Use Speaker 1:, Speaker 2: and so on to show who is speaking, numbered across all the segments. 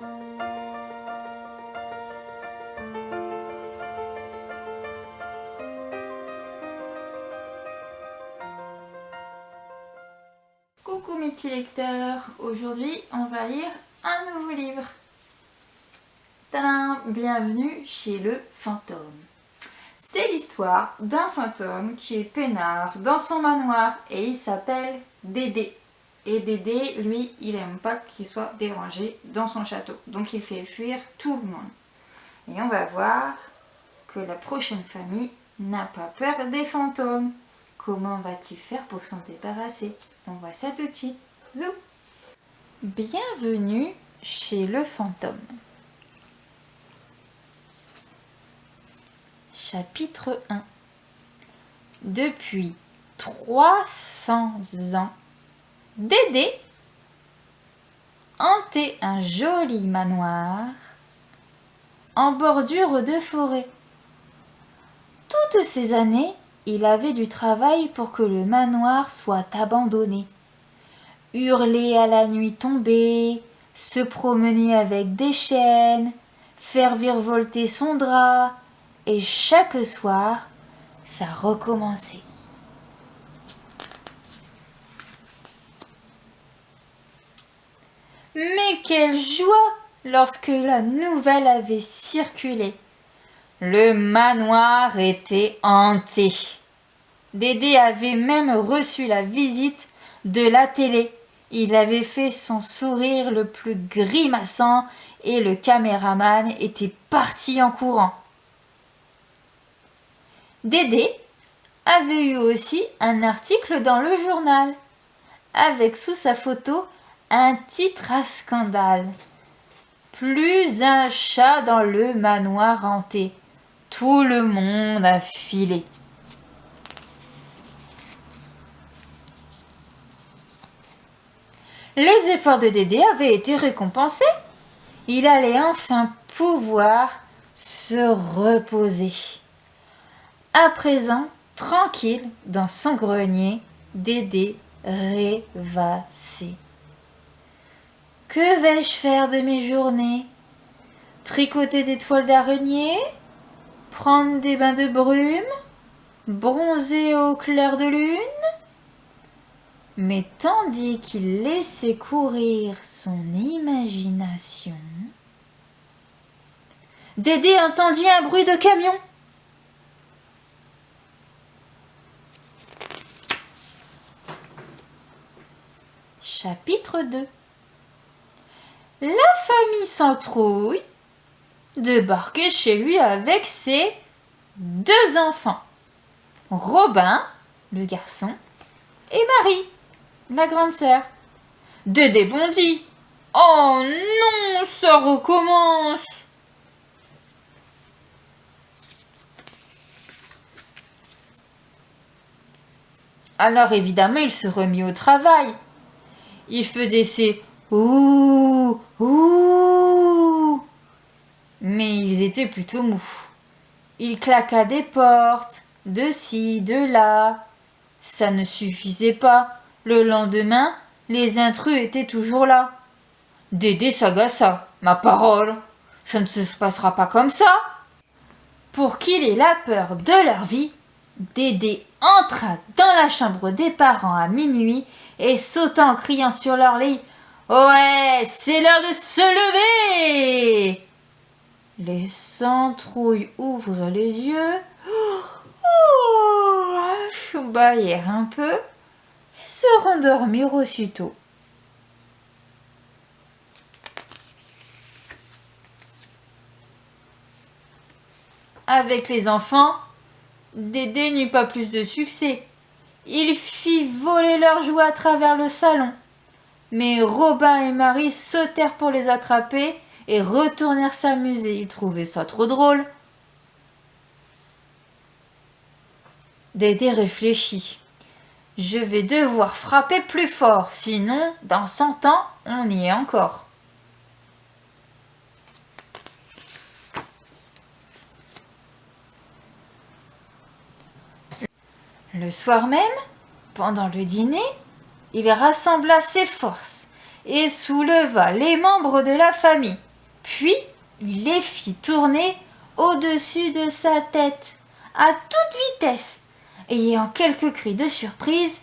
Speaker 1: Coucou mes petits lecteurs, aujourd'hui on va lire un nouveau livre. Tadam! Bienvenue chez le fantôme. C'est l'histoire d'un fantôme qui est peinard dans son manoir et il s'appelle Dédé. Et Dédé, lui, il aime pas qu'il soit dérangé dans son château. Donc il fait fuir tout le monde. Et on va voir que la prochaine famille n'a pas peur des fantômes. Comment va-t-il faire pour s'en débarrasser? On voit ça tout de suite. Zou! Bienvenue chez le fantôme. Chapitre 1. Depuis 300 ans, Dédé hantait un joli manoir en bordure de forêt. Toutes ces années, il avait du travail pour que le manoir soit abandonné. Hurler à la nuit tombée, se promener avec des chaînes, faire virevolter son drap, et chaque soir, ça recommençait. Mais quelle joie lorsque la nouvelle avait circulé. Le manoir était hanté. Dédé avait même reçu la visite de la télé. Il avait fait son sourire le plus grimaçant et le caméraman était parti en courant. Dédé avait eu aussi un article dans le journal, avec sous sa photo un titre à scandale. Plus un chat dans le manoir hanté. Tout le monde a filé. Les efforts de Dédé avaient été récompensés. Il allait enfin pouvoir se reposer. À présent, tranquille dans son grenier, Dédé rêvassait. Que vais-je faire de mes journées? Tricoter des toiles d'araignée? Prendre des bains de brume? Bronzer au clair de lune? Mais tandis qu'il laissait courir son imagination, Dédé entendit un bruit de camion. Chapitre 2. La famille Citrouille débarquait chez lui avec ses 2 enfants, Robin, le garçon, et Marie, la grande sœur. Dédé bondit. Oh non, ça recommence. Alors évidemment, il se remit au travail. Il faisait ses ouh, ouh. Mais ils étaient plutôt mous. Il claqua des portes, de ci, de là. Ça ne suffisait pas. Le lendemain, les intrus étaient toujours là. Dédé s'agaça. Ma parole, ça ne se passera pas comme ça. Pour qu'il ait la peur de leur vie, Dédé entra dans la chambre des parents à minuit et sauta en criant sur leur lit. Ouais, c'est l'heure de se lever! Les Citrouilles ouvrent les yeux, bâillèrent un peu et se rendormirent aussitôt. Avec les enfants, Dédé n'eut pas plus de succès. Il fit voler leurs jouets à travers le salon. Mais Robin et Marie sautèrent pour les attraper et retournèrent s'amuser. Ils trouvaient ça trop drôle. Dédé réfléchit. Je vais devoir frapper plus fort, sinon, dans 100 ans, on y est encore. Le soir même, pendant le dîner, il rassembla ses forces et souleva les membres de la famille. Puis, il les fit tourner au-dessus de sa tête, à toute vitesse, ayant quelques cris de surprise.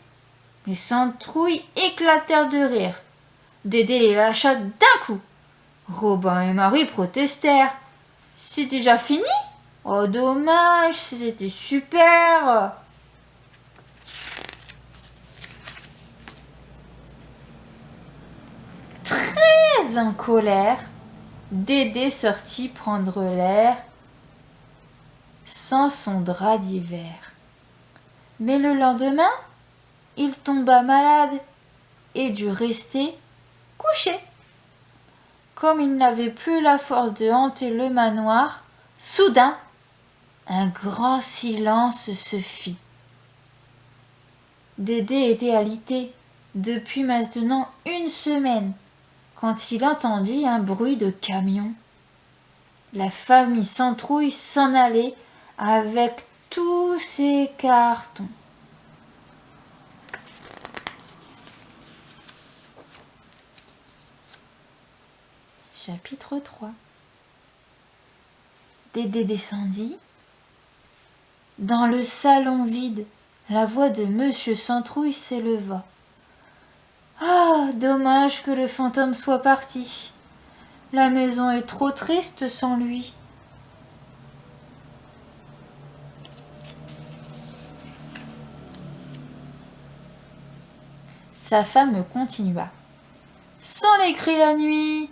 Speaker 1: Les cendrouilles éclatèrent de rire. Dédé les lâcha d'un coup. Robin et Marie protestèrent. « C'est déjà fini ? Oh dommage, c'était super !» Très en colère, Dédé sortit prendre l'air sans son drap d'hiver. Mais le lendemain, il tomba malade et dut rester couché. Comme il n'avait plus la force de hanter le manoir, soudain, un grand silence se fit. Dédé était alité depuis maintenant une semaine, quand il entendit un bruit de camion. La famille Cendrouille s'en allait avec tous ses cartons. Chapitre 3. Dédé descendit. Dans le salon vide, la voix de Monsieur Cendrouille s'éleva. « Ah, dommage que le fantôme soit parti. La maison est trop triste sans lui. » Sa femme continua. « Sans les cris la nuit,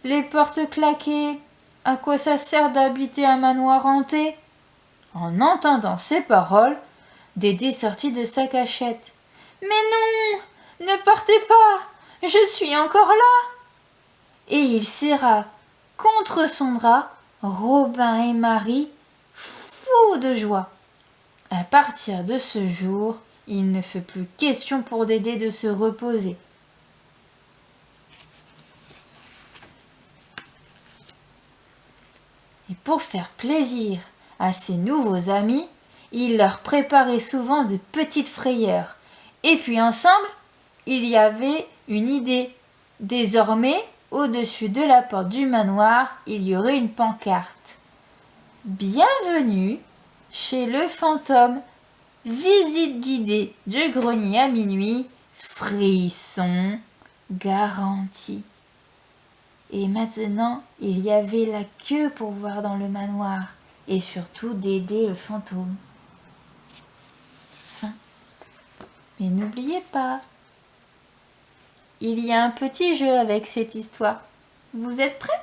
Speaker 1: les portes claquées, à quoi ça sert d'habiter un manoir hanté ?» En entendant ces paroles, Dédé sortit de sa cachette. « Mais non, ne partez pas, je suis encore là !» Et il serra contre son drap Robin et Marie, fous de joie. À partir de ce jour, il ne fut plus question pour Dédé de se reposer. Et pour faire plaisir à ses nouveaux amis, il leur préparait souvent de petites frayeurs. Et puis ensemble, il y avait une idée. Désormais, au-dessus de la porte du manoir, il y aurait une pancarte. « Bienvenue chez le fantôme. Visite guidée du grenier à minuit. Frisson garanti. » Et maintenant, il y avait la queue pour voir dans le manoir. Et surtout Dédé le fantôme. Fin. Mais n'oubliez pas, il y a un petit jeu avec cette histoire. Vous êtes prêts ?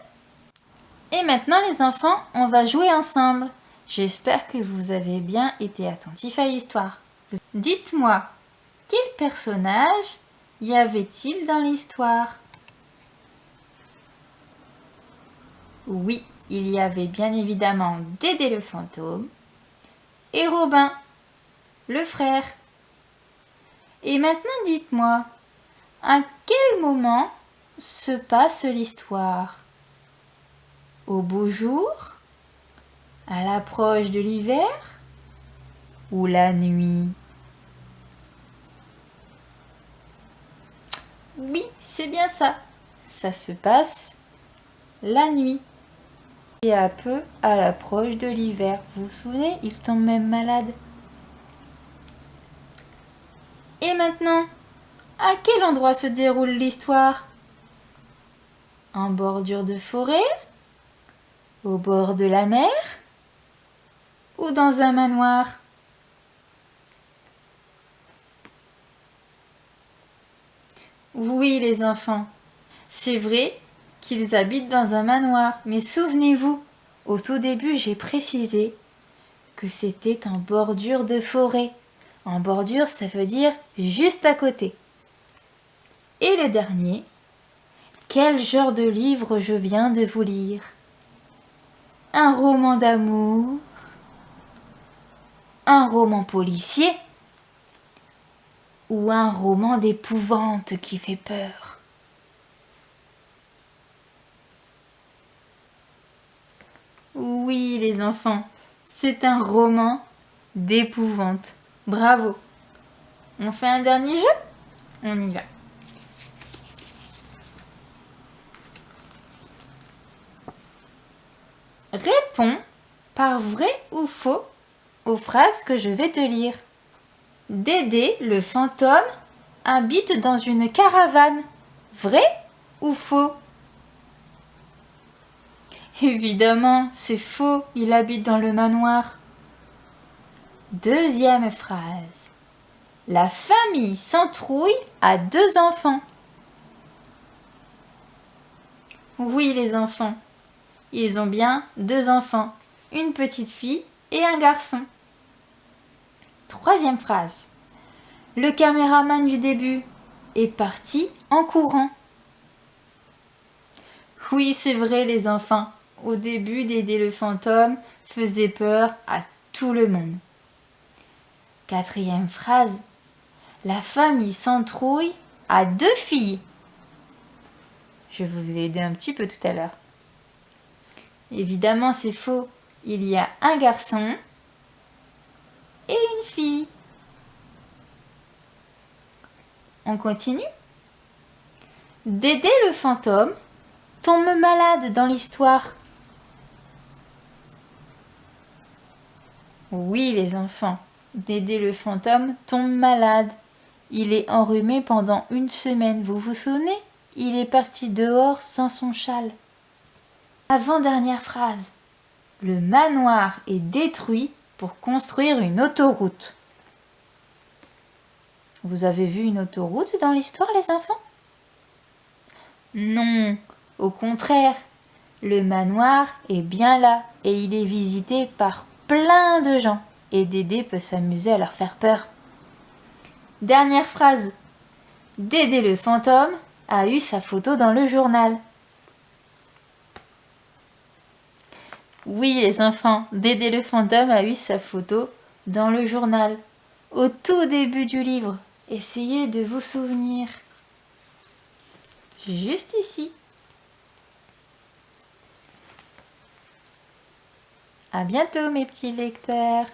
Speaker 1: Et maintenant les enfants, on va jouer ensemble. J'espère que vous avez bien été attentifs à l'histoire. Dites-moi, quel personnage y avait-il dans l'histoire ? Oui, il y avait bien évidemment Dédé le fantôme et Robin, le frère. Et maintenant dites-moi, à quel moment se passe l'histoire ? Au beau jour ? À l'approche de l'hiver ? Ou la nuit ? Oui, c'est bien ça. Ça se passe la nuit. Et un peu à l'approche de l'hiver. Vous vous souvenez, il tombe même malade. Et maintenant, à quel endroit se déroule l'histoire ? En bordure de forêt ? Au bord de la mer ? Ou dans un manoir ? Oui, les enfants, c'est vrai qu'ils habitent dans un manoir. Mais souvenez-vous, au tout début, j'ai précisé que c'était en bordure de forêt. En bordure, ça veut dire juste à côté. Et le dernier, quel genre de livre je viens de vous lire ? Un roman d'amour ? Un roman policier ? Ou un roman d'épouvante qui fait peur ? Oui, les enfants, c'est un roman d'épouvante. Bravo. On fait un dernier jeu ? On y va. Réponds par vrai ou faux aux phrases que je vais te lire. Dédé, le fantôme, habite dans une caravane. Vrai ou faux? Évidemment, c'est faux, il habite dans le manoir. Deuxième phrase. La famille Centrouille a 2 enfants. Oui, les enfants. Ils ont bien 2 enfants, une petite fille et un garçon. Troisième phrase. Le caméraman du début est parti en courant. Oui, c'est vrai, les enfants. Au début, Dédé le fantôme faisait peur à tout le monde. Quatrième phrase. La famille Centrouille a 2 filles. Je vous ai aidé un petit peu tout à l'heure. Évidemment, c'est faux. Il y a un garçon et une fille. On continue. Dédé le fantôme tombe malade dans l'histoire. Oui, les enfants. Dédé le fantôme tombe malade. Il est enrhumé pendant 1 semaine. Vous vous souvenez? Il est parti dehors sans son châle. Avant-dernière phrase. Le manoir est détruit pour construire une autoroute. Vous avez vu une autoroute dans l'histoire, les enfants? Non, au contraire. Le manoir est bien là et il est visité par plein de gens. Et Dédé peut s'amuser à leur faire peur. Dernière phrase. Dédé le fantôme a eu sa photo dans le journal. Oui, les enfants, Dédé le fantôme a eu sa photo dans le journal. Au tout début du livre. Essayez de vous souvenir. Juste ici. À bientôt, mes petits lecteurs.